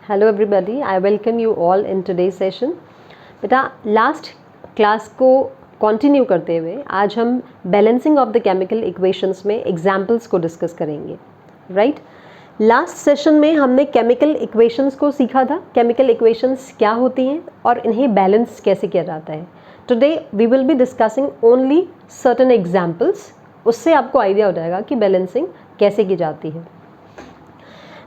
Hello everybody, I welcome you all in today's session. बेटा last class को continue करते हुए आज हम balancing of the chemical equations में एग्जाम्पल्स को डिस्कस करेंगे, राइट? लास्ट सेशन में हमने केमिकल इक्वेशंस को सीखा था, केमिकल इक्वेशंस क्या होती हैं और इन्हें बैलेंस कैसे किया जाता है. Today we will be discussing only certain examples. उससे आपको आइडिया हो जाएगा कि बैलेंसिंग कैसे की जाती है.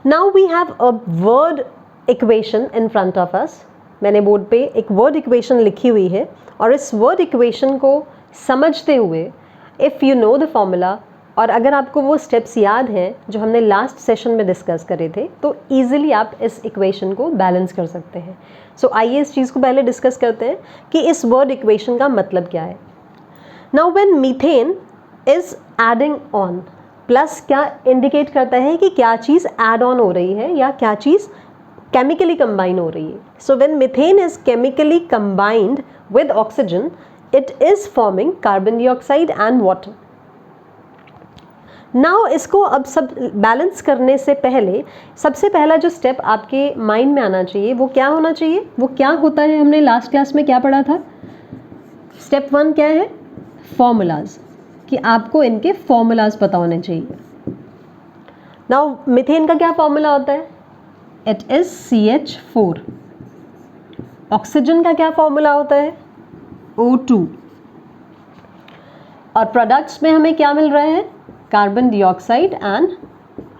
Now we have a word equation in front of us. मैंने बोर्ड पे एक वर्ड इक्वेशन लिखी हुई है और इस वर्ड इक्वेशन को समझते हुए if you know the formula और अगर आपको वो स्टेप्स याद हैं जो हमने लास्ट सेशन में डिस्कस करे थे तो ईजिली आप इस इक्वेशन को बैलेंस कर सकते हैं. सो आइए इस चीज़ को पहले डिस्कस करते हैं कि इस वर्ड इक्वेशन का मतलब क्या है. Now when methane is adding on, plus क्या इंडिकेट करता है कि क्या चीज़ ऐड ऑन हो रही है या क्या चीज़ केमिकली कंबाइन हो रही है. So when methane is chemically combined with oxygen it is forming carbon dioxide and water. Now इसको अब सब बैलेंस करने से पहले सबसे पहला जो स्टेप आपके माइंड में आना चाहिए वो क्या होना चाहिए, वो क्या होता है. हमने लास्ट क्लास में क्या पढ़ा था? स्टेप 1 क्या है? फॉर्मूलाज, कि आपको इनके फॉर्मूलाज पता होने चाहिए. नाउ मीथेन का क्या फॉर्मूला होता है? It is CH4. ऑक्सीजन का क्या फॉर्मूला होता है? O2. और प्रोडक्ट्स में हमें क्या मिल रहा है? Carbon dioxide and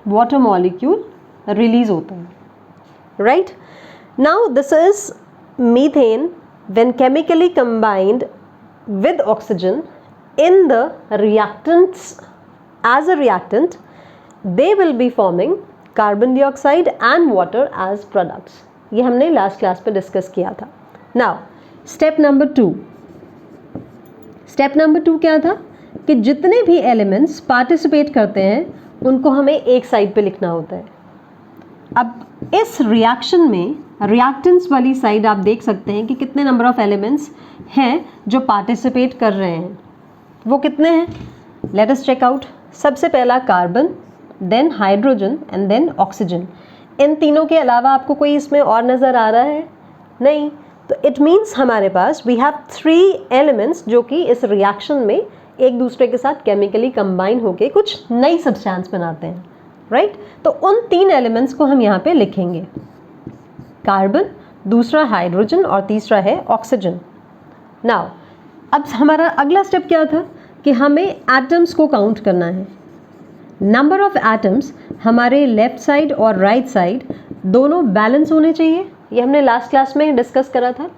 water molecule release होता है, right? Now this is methane when chemically combined with oxygen in the reactants. As a reactant they will be forming carbon dioxide and water as products. ये हमने last class पे discuss किया था. Now step number 2. Step number 2 क्या था कि जितने भी एलिमेंट्स पार्टिसिपेट करते हैं उनको हमें एक साइड पे लिखना होता है. अब इस रिएक्शन में रिएक्टेंट्स वाली साइड आप देख सकते हैं कि कितने नंबर ऑफ एलिमेंट्स हैं जो पार्टिसिपेट कर रहे हैं. वो कितने हैं? Let us check out. सबसे पहला carbon, then hydrogen and then oxygen. इन तीनों के अलावा आपको कोई इसमें और नज़र आ रहा है? नहीं. तो इट मीन्स हमारे पास वी हैव 3 एलिमेंट्स जो कि इस रिएक्शन में एक दूसरे के साथ केमिकली कंबाइन होकर कुछ नई सब्सटेंस बनाते हैं, राइट? तो उन 3 एलिमेंट्स को हम यहाँ पे लिखेंगे. कार्बन, दूसरा हाइड्रोजन और तीसरा है ऑक्सीजन. नाउ अब हमारा अगला स्टेप क्या था कि हमें एटम्स को काउंट करना है. नंबर ऑफ एटम्स हमारे लेफ्ट साइड और राइट साइड दोनों बैलेंस होने चाहिए. ये हमने लास्ट क्लास में डिस्कस करा था.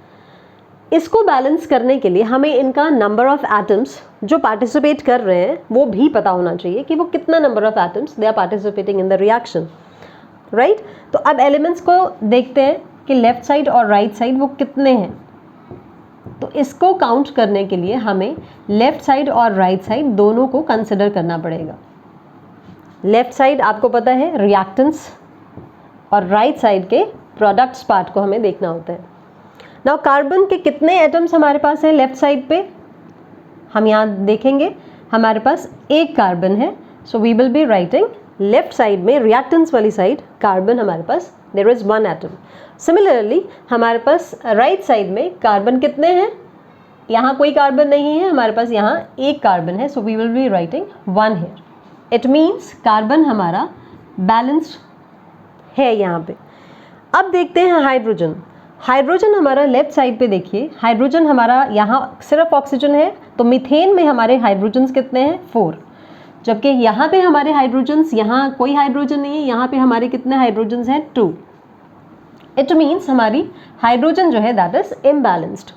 इसको बैलेंस करने के लिए हमें इनका नंबर ऑफ एटम्स जो पार्टिसिपेट कर रहे हैं वो भी पता होना चाहिए कि वो कितना number of atoms they are participating in the reaction, right? तो अब एलिमेंट्स को देखते हैं कि लेफ्ट साइड और राइट साइड वो कितने हैं. तो इसको काउंट करने के लिए हमें लेफ्ट साइड और राइट साइड दोनों को कंसिडर करना पड़ेगा. लेफ्ट साइड आपको पता है रिएक्टेंट्स और राइट साइड के प्रोडक्ट्स पार्ट को हमें देखना होता है. नाउ कार्बन के कितने एटम्स हमारे पास हैं लेफ्ट साइड पे? हम यहाँ देखेंगे हमारे पास एक कार्बन है. So we will be writing left side में रिएक्टेंट्स वाली साइड कार्बन हमारे पास देयर इज 1 एटम. सिमिलरली हमारे पास राइट साइड में कार्बन कितने हैं? यहाँ कोई कार्बन नहीं है, हमारे पास यहाँ एक कार्बन है. So we will be writing 1 here. It means carbon हमारा बैलेंस्ड है यहाँ पे. अब देखते हैं हाइड्रोजन. हाइड्रोजन हमारा लेफ्ट साइड पे देखिए, हाइड्रोजन हमारा यहाँ सिर्फ ऑक्सीजन है तो मीथेन में हमारे हाइड्रोजन्स कितने हैं? 4. जबकि यहाँ पे हमारे हाइड्रोजन्स, यहाँ कोई हाइड्रोजन नहीं है, यहाँ पे हमारे कितने हाइड्रोजन्स हैं? 2. इट मीन्स हमारी हाइड्रोजन जो है दैट इज इम्बैलेंस्ड.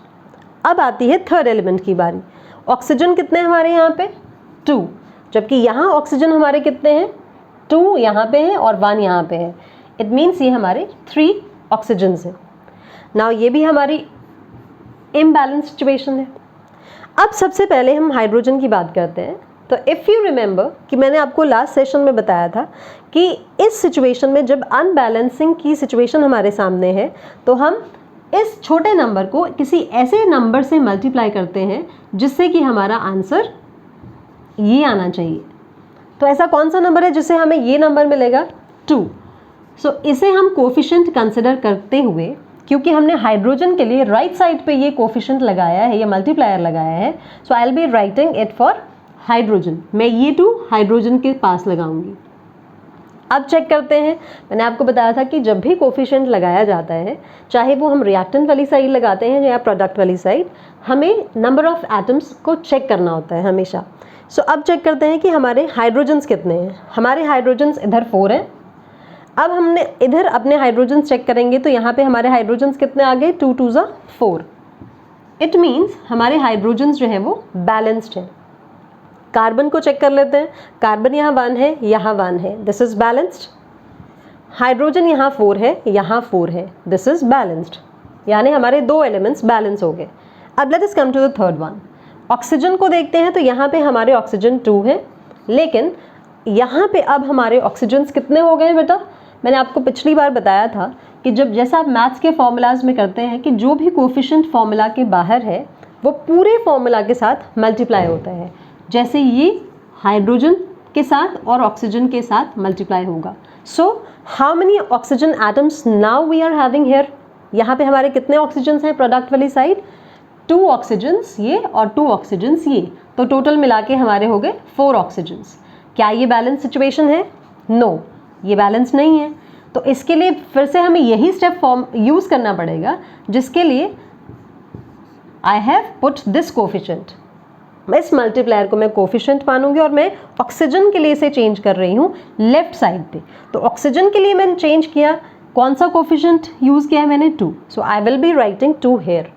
अब आती है थर्ड एलिमेंट की बारी. ऑक्सीजन कितने हमारे यहाँ पे? 2. जबकि यहाँ ऑक्सीजन हमारे कितने हैं? 2 यहाँ पे हैं और 1 यहाँ पे है. इट मीन्स ये हमारे 3 ऑक्सीजन्स हैं. नाउ ये भी हमारी इम्बैलेंस सिचुएशन है. अब सबसे पहले हम हाइड्रोजन की बात करते हैं. तो इफ़ यू रिमेंबर कि मैंने आपको लास्ट सेशन में बताया था कि इस सिचुएशन में जब अनबैलेंसिंग की सिचुएशन हमारे सामने है तो हम इस छोटे नंबर को किसी ऐसे नंबर से मल्टीप्लाई करते हैं जिससे कि हमारा आंसर ये आना चाहिए. तो ऐसा कौन सा नंबर है जिससे हमें ये नंबर मिलेगा 2। सो इसे हम कोफिशिएंट कंसिडर करते हुए, क्योंकि हमने हाइड्रोजन के लिए राइट साइड पे ये कोफिशिएंट लगाया है, ये मल्टीप्लायर लगाया है, so I will be writing it for hydrogen. मैं ये 2 हाइड्रोजन के पास लगाऊंगी। अब चेक करते हैं, मैंने आपको बताया था कि जब भी कोफिशिएंट लगाया जाता है, चाहे वो हम रिएक्टेंट वाली साइड लगाते हैं या प्रोडक्ट वाली साइड, हमें नंबर ऑफ एटम्स को चेक करना होता है हमेशा। सो अब चेक करते हैं कि हमारे हाइड्रोजन्स कितने हैं। हमारे हाइड्रोजन्स इधर 4 हैं। अब हमने इधर अपने हाइड्रोजन्स चेक करेंगे तो यहाँ पे हमारे हाइड्रोजन्स कितने आ गए, 2 2 4। इट मीन्स हमारे हाइड्रोजन्स जो है वो बैलेंस्ड है। कार्बन को चेक कर लेते हैं। कार्बन यहाँ 1 है, यहाँ 1 है, दिस इज बैलेंस्ड। हाइड्रोजन यहाँ 4 है, यहाँ 4 है, दिस इज बैलेंस्ड। यानी हमारे 2 एलिमेंट्स बैलेंस हो गए। अब let us come to the third one. Oxygen को देखते हैं तो यहाँ पे हमारे ऑक्सीजन 2 है, लेकिन यहाँ पे अब हमारे ऑक्सीजन्स कितने हो गए बेटा? मैंने आपको पिछली बार बताया था कि जब जैसा आप मैथ्स के फॉर्मूलाज में करते हैं कि जो भी कोफिशिएंट फॉर्मूला के बाहर है वो पूरे फॉर्मूला के साथ मल्टीप्लाई होता है। जैसे ये हाइड्रोजन के साथ और ऑक्सीजन के साथ मल्टीप्लाई होगा। So how many oxygen atoms now we are having here? यहाँ पे हमारे कितने ऑक्सीजन्स हैं प्रोडक्ट वाली साइड? 2 ऑक्सीजन्स ये और 2 ऑक्सीजन्स ये, तो टोटल मिला के हमारे हो गए 4 ऑक्सीजन्स। क्या ये बैलेंस सिचुएशन है? नो, ये बैलेंस नहीं है। तो इसके लिए फिर से हमें यही स्टेप यूज़ करना पड़ेगा, जिसके लिए I have put this coefficient. मैं इस मल्टीप्लायर को मैं कोफिशिएंट मानूंगी और मैं ऑक्सीजन के लिए इसे चेंज कर रही हूँ लेफ्ट साइड पे। तो ऑक्सीजन के लिए मैंने चेंज किया, कौन सा कोफिशिएंट यूज़ किया है मैंने? 2। So I will be writing 2 here.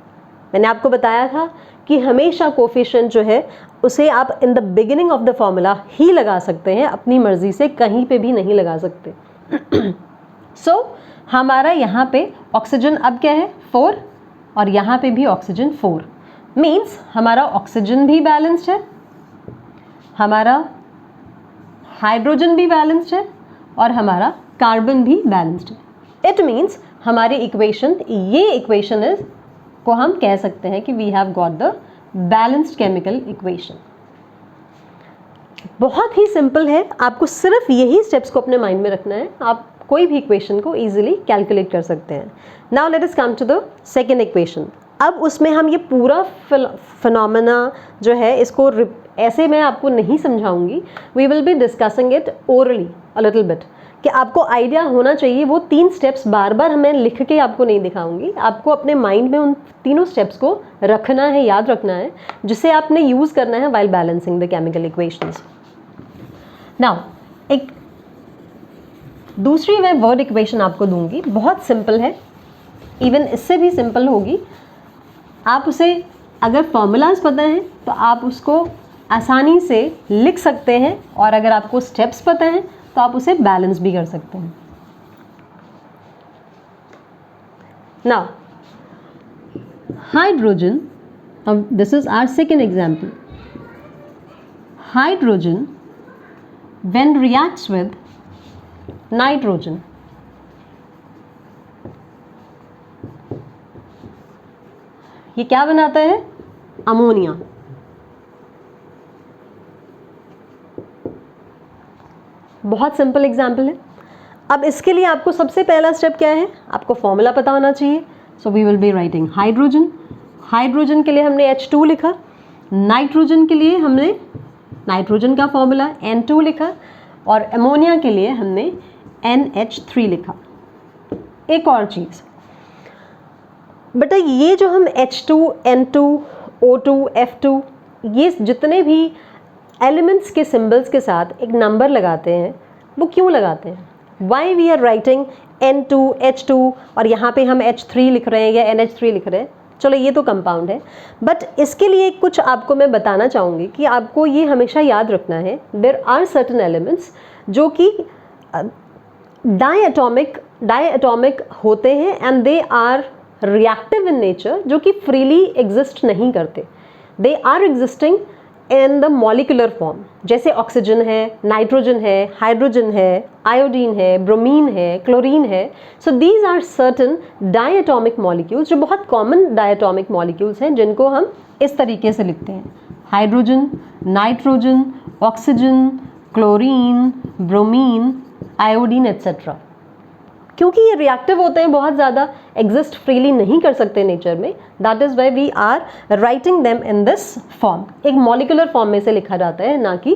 मैंने आपको बताया था कि हमेशा कोफिशिएंट जो है उसे आप in the beginning of the formula ही लगा सकते हैं, अपनी मर्जी से कहीं पे भी नहीं लगा सकते। सो हमारा यहाँ पे ऑक्सीजन अब क्या है? 4, और यहाँ पे भी ऑक्सीजन 4। मीन्स हमारा ऑक्सीजन भी बैलेंस्ड है, हमारा हाइड्रोजन भी बैलेंस्ड है और हमारा कार्बन भी बैलेंस्ड है। इट मीन्स हमारी इक्वेशन, ये इक्वेशन इज को हम कह सकते हैं कि we have got the balanced chemical equation. बहुत ही सिंपल है, आपको सिर्फ यही स्टेप्स को अपने माइंड में रखना है, आप कोई भी इक्वेशन को इजीली कैलकुलेट कर सकते हैं। Now let us come to the second equation. अब उसमें हम ये पूरा फिनोमेना जो है इसको ऐसे मैं आपको नहीं समझाऊंगी, we will be discussing it orally a little bit, कि आपको आइडिया होना चाहिए। वो 3 स्टेप्स बार बार मैं लिख के आपको नहीं दिखाऊंगी, आपको अपने माइंड में उन तीनों स्टेप्स को रखना है, याद रखना है, जिसे आपने यूज़ करना है while balancing the chemical equations. Now एक दूसरी मैं वर्ड इक्वेशन आपको दूंगी, बहुत सिंपल है, इवन इससे भी सिंपल होगी। आप उसे अगर फॉर्मूलाज पता हैं तो आप उसको आसानी से लिख सकते हैं, और अगर आपको स्टेप्स पता हैं तो आप उसे बैलेंस भी कर सकते हैं। Now hydrogen, this is our second example. Hydrogen when reacts with nitrogen, ये क्या बनाता है? अमोनिया। बहुत सिंपल एग्जाम्पल है। अब इसके लिए आपको सबसे पहला स्टेप क्या है? आपको फॉर्मूला पता होना चाहिए। So we will be writing hydrogen. Hydrogen के लिए हमने H2 लिखा, नाइट्रोजन के लिए हमने नाइट्रोजन का फॉर्मूला N2 लिखा, और अमोनिया के लिए हमने NH3 लिखा। एक और चीज़ बेटा, ये जो हम H2, N2, O2, F2, ये जितने भी एलिमेंट्स के सिंबल्स के साथ एक नंबर लगाते हैं, वो क्यों लगाते हैं? Y we are writing N2, H2 और यहाँ पे हम H3 लिख रहे हैं या NH3 लिख रहे हैं? चलो ये तो कंपाउंड है, बट इसके लिए कुछ आपको मैं बताना चाहूँगी कि आपको ये हमेशा याद रखना है, देयर आर सर्टन एलिमेंट्स जो कि डायएटॉमिक होते हैं and they are reactive in nature, जो कि फ्रीली एग्जिस्ट नहीं करते, they are existing in the molecular form. जैसे ऑक्सीजन है, नाइट्रोजन है, हाइड्रोजन है, आयोडीन है, ब्रोमीन है, क्लोरीन है। So these are certain diatomic molecules, जो बहुत कॉमन डायएटॉमिक मॉलिक्यूल्स हैं, जिनको हम इस तरीके से लिखते हैं: hydrogen, nitrogen, oxygen, chlorine, bromine, iodine etcetera. क्योंकि ये रिएक्टिव होते हैं, बहुत ज़्यादा एग्जिस्ट फ्रीली नहीं कर सकते नेचर में, that is why we are writing them in this form. एक मॉलिकुलर फॉर्म में से लिखा जाता है, ना कि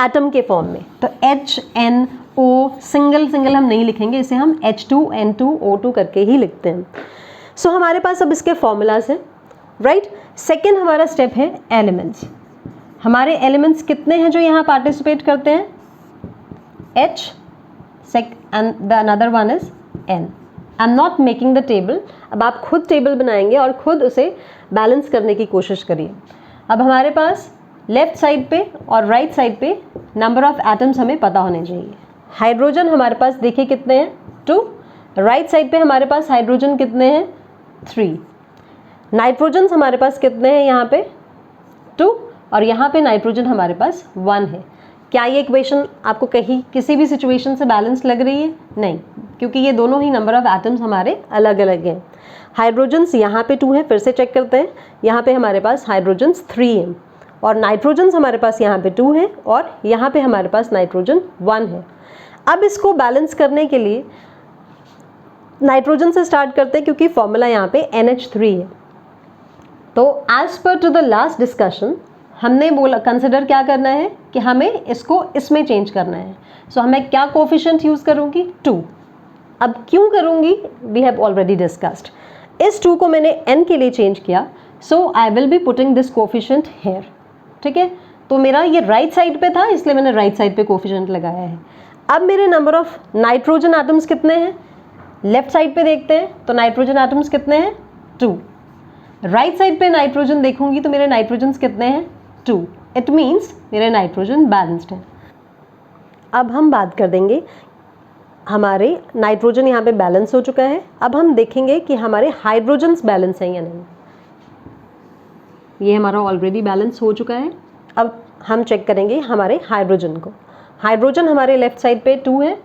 एटम के फॉर्म में। तो HNO सिंगल सिंगल हम नहीं लिखेंगे, इसे हम H2N2O2 करके ही लिखते हैं। सो हमारे पास अब इसके फॉर्मूलाज हैं, राइट। सेकेंड हमारा स्टेप है एलिमेंट्स। हमारे एलिमेंट्स कितने हैं जो यहाँ पार्टिसिपेट करते हैं? H and the another one is N. I'm not making the table. अब आप खुद टेबल बनाएंगे और खुद उसे बैलेंस करने की कोशिश करिए। अब हमारे पास लेफ्ट साइड पे और राइट साइड पे नंबर ऑफ एटम्स हमें पता होने चाहिए। हाइड्रोजन हमारे पास देखिए कितने हैं? 2। राइट साइड पे हमारे पास हाइड्रोजन कितने हैं? 3। नाइट्रोजन हमारे पास कितने हैं यहाँ पे? 2। और यहाँ पे नाइट्रोजन हमारे पास 1 है। क्या ये इक्वेशन आपको कहीं किसी भी सिचुएशन से बैलेंस लग रही है? नहीं, क्योंकि ये दोनों ही नंबर ऑफ एटम्स हमारे अलग अलग हैं। हाइड्रोजन्स यहाँ पे 2 हैं, फिर से चेक करते हैं। यहाँ पे हमारे पास हाइड्रोजन्स 3 हैं और नाइट्रोजन्स हमारे पास यहाँ पे 2 हैं और यहाँ पे हमारे पास नाइट्रोजन 1 है। अब इसको बैलेंस करने के लिए नाइट्रोजन से स्टार्ट करते हैं, क्योंकि फॉर्मूला यहाँ पे NH3 है। तो as per to the last discussion हमने बोला कंसिडर क्या करना है कि हमें इसको इसमें चेंज करना है। सो हमें क्या कोफिशिएंट यूज़ करूँगी? 2। अब क्यों करूँगी? We have already discussed. इस 2 को मैंने n के लिए चेंज किया, so I will be putting this coefficient here. ठीक है, तो मेरा ये राइट साइड पे था, इसलिए मैंने राइट साइड पे कोफिशिएंट लगाया है। अब मेरे नंबर ऑफ नाइट्रोजन एटम्स कितने हैं? लेफ्ट साइड पे देखते हैं तो नाइट्रोजन एटम्स कितने हैं? 2। राइट साइड पे नाइट्रोजन देखूंगी तो मेरे नाइट्रोजन्स कितने हैं? 2। इट मीन्स मेरे नाइट्रोजन बैलेंस्ड हैं। अब हम बात कर देंगे, हमारे नाइट्रोजन यहाँ पे बैलेंस हो चुका है। अब हम देखेंगे कि हमारे हाइड्रोजन्स बैलेंस हैं या नहीं। ये हमारा ऑलरेडी बैलेंस हो चुका है। अब हम चेक करेंगे हमारे हाइड्रोजन को। हाइड्रोजन हमारे लेफ्ट साइड पे 2 है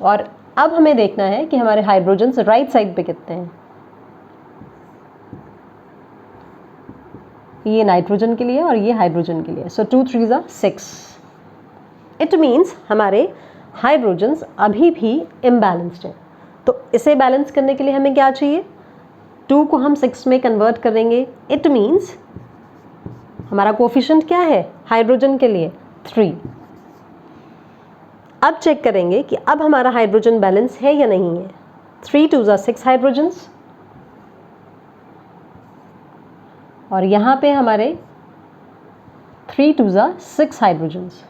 और अब हमें देखना है कि हमारे हाइड्रोजन्स राइट साइड पे कितने हैं। ये नाइट्रोजन के लिए और ये हाइड्रोजन के लिए। सो 2 3 ज़ा 6। इट मीन्स हमारे हाइड्रोजन्स अभी भी इम्बैलेंस्ड हैं। तो इसे बैलेंस करने के लिए हमें क्या चाहिए? 2 को हम 6 में कन्वर्ट करेंगे। इट मीन्स हमारा कोफिशिएंट क्या है हाइड्रोजन के लिए? 3। अब चेक करेंगे कि अब हमारा हाइड्रोजन बैलेंस है या नहीं है। 3 2 ज़ा 6 हाइड्रोजन्स और यहाँ पे हमारे 3 2 ज़ा 6 हाइड्रोजन्स।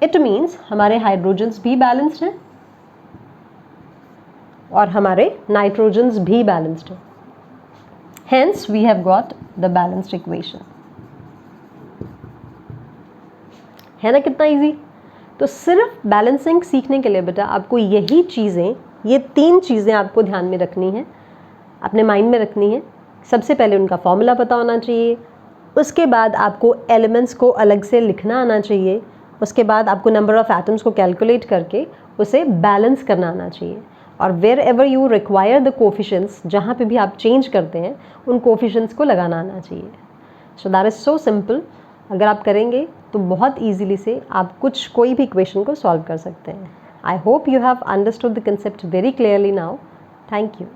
इट मीन्स हमारे हाइड्रोजन्स भी बैलेंस्ड हैं और हमारे नाइट्रोजन्स भी बैलेंस्ड हैं। Hence we have got the balanced equation. है ना कितना इजी? तो सिर्फ बैलेंसिंग सीखने के लिए बेटा आपको यही चीज़ें, ये 3 चीज़ें आपको ध्यान में रखनी है, अपने माइंड में रखनी है। सबसे पहले उनका फॉर्मूला पता होना चाहिए, उसके बाद आपको एलिमेंट्स को अलग से लिखना आना चाहिए, उसके बाद आपको नंबर ऑफ़ एटम्स को कैलकुलेट करके उसे बैलेंस करना आना चाहिए, और wherever you require the coefficients, जहाँ पे भी आप चेंज करते हैं उन कोफिशिएंट्स को लगाना आना चाहिए। So that is so simple. अगर आप करेंगे तो बहुत ईजीली से आप कोई भी इक्वेशन को सॉल्व कर सकते हैं। I hope you have understood the concept very clearly now. Thank you.